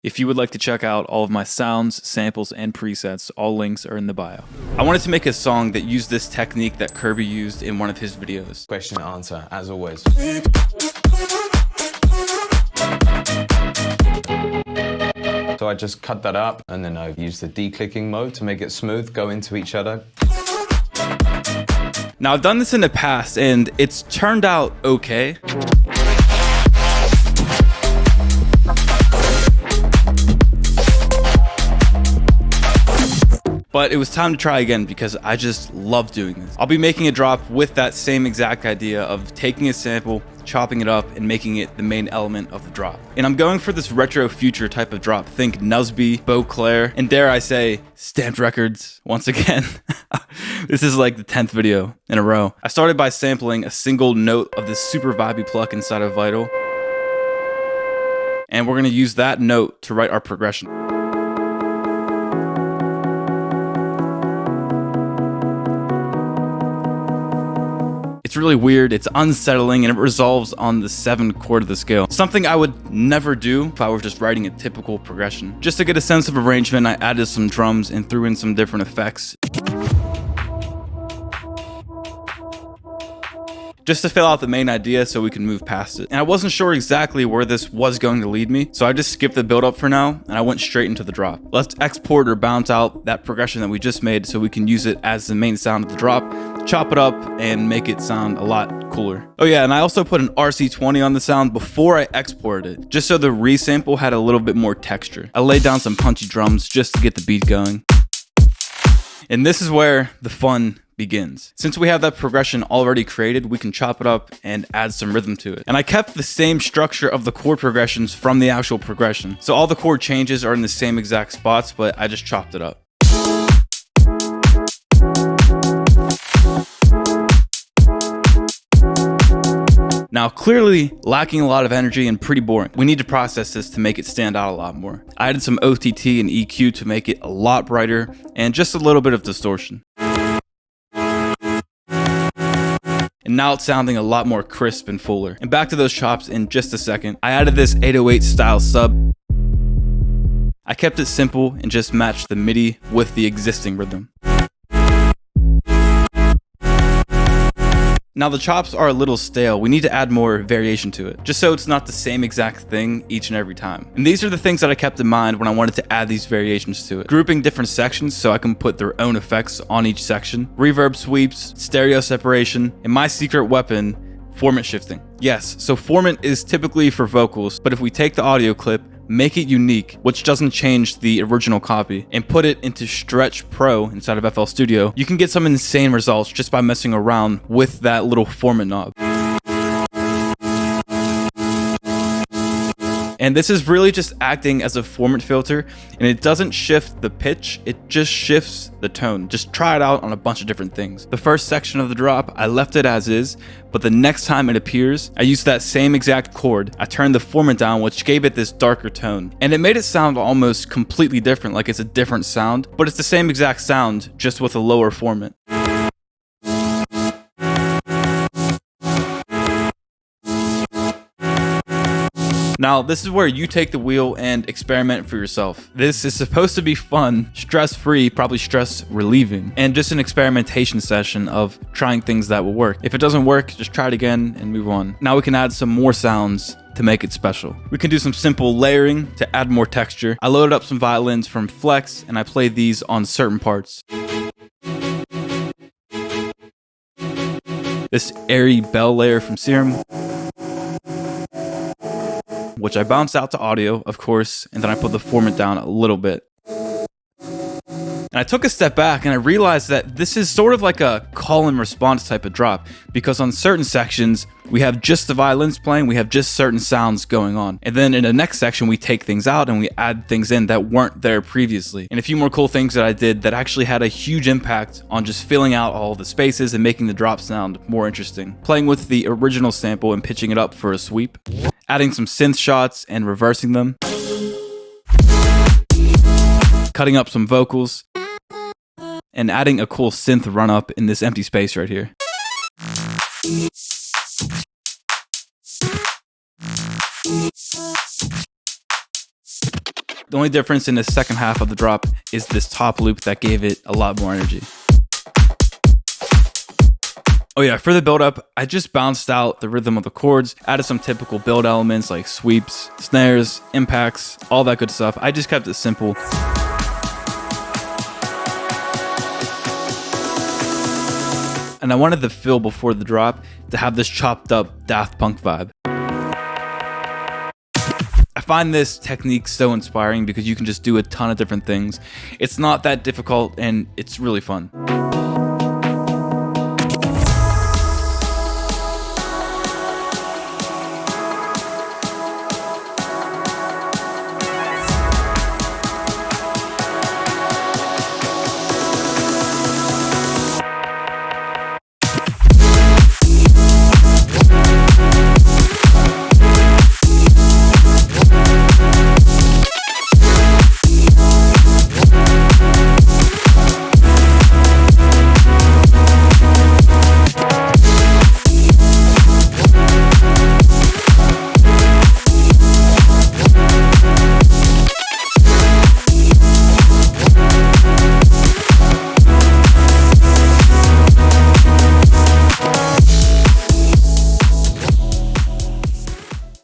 If you would like to check out all of my sounds, samples, and presets, all links are in the bio. I wanted to make a song that used this technique that Curbi used in one of his videos. Question and answer, as always. So I just cut that up, and then I used the declicking mode to make it smooth, go into each other. Now, I've done this in the past, and it's turned out okay. But it was time to try again because I just love doing this. I'll be making a drop with that same exact idea of taking a sample, chopping it up, and making it the main element of the drop. And I'm going for this retro future type of drop. Think Nuzb, Bleu Clair, and dare I say, Stamped Records once again. This is like the 10th video in a row. I started by sampling a single note of this super vibey pluck inside of Vital. And we're gonna use that note to write our progression. It's really weird, it's unsettling, and it resolves on the 7th chord of the scale. Something I would never do if I were just writing a typical progression. Just to get a sense of arrangement, I added some drums and threw in some different effects. Just to fill out the main idea so we can move past it. And I wasn't sure exactly where this was going to lead me, so I just skipped the build up for now, and I went straight into the drop. Let's export or bounce out that progression that we just made so we can use it as the main sound of the drop, chop it up, and make it sound a lot cooler. Oh yeah, and I also put an RC20 on the sound before I exported it, just so the resample had a little bit more texture. I laid down some punchy drums just to get the beat going. And this is where the fun begins. Since we have that progression already created, we can chop it up and add some rhythm to it. And I kept the same structure of the chord progressions from the actual progression. So all the chord changes are in the same exact spots, but I just chopped it up. Now, clearly lacking a lot of energy and pretty boring. We need to process this to make it stand out a lot more. I added some OTT and EQ to make it a lot brighter and just a little bit of distortion. And now it's sounding a lot more crisp and fuller. And back to those chops in just a second. I added this 808 style sub. I kept it simple and just matched the MIDI with the existing rhythm. Now the chops are a little stale. We need to add more variation to it, just so it's not the same exact thing each and every time. And these are the things that I kept in mind when I wanted to add these variations to it. Grouping different sections so I can put their own effects on each section, reverb sweeps, stereo separation, and my secret weapon, formant shifting. Yes, so formant is typically for vocals, but if we take the audio clip, make it unique, which doesn't change the original copy, and put it into Stretch Pro inside of FL Studio, you can get some insane results just by messing around with that little formant knob. And this is really just acting as a formant filter, and it doesn't shift the pitch, it just shifts the tone. Just try it out on a bunch of different things. The first section of the drop, I left it as is, but the next time it appears, I used that same exact chord. I turned the formant down, which gave it this darker tone. And it made it sound almost completely different, like it's a different sound, but it's the same exact sound, just with a lower formant. Now, this is where you take the wheel and experiment for yourself. This is supposed to be fun, stress-free, probably stress-relieving, and just an experimentation session of trying things that will work. If it doesn't work, just try it again and move on. Now we can add some more sounds to make it special. We can do some simple layering to add more texture. I loaded up some violins from Flex, and I played these on certain parts. This airy bell layer from Serum, which I bounced out to audio, of course, and then I put the formant down a little bit. And I took a step back and I realized that this is sort of like a call and response type of drop, because on certain sections, we have just the violins playing, we have just certain sounds going on. And then in the next section, we take things out and we add things in that weren't there previously. And a few more cool things that I did that actually had a huge impact on just filling out all the spaces and making the drop sound more interesting. Playing with the original sample and pitching it up for a sweep. Adding some synth shots and reversing them. Cutting up some vocals. And adding a cool synth run up in this empty space right here. The only difference in the second half of the drop is this top loop that gave it a lot more energy. Oh yeah, for the build up, I just bounced out the rhythm of the chords, added some typical build elements like sweeps, snares, impacts, all that good stuff. I just kept it simple. And I wanted the feel before the drop to have this chopped up Daft Punk vibe. I find this technique so inspiring because you can just do a ton of different things. It's not that difficult and it's really fun.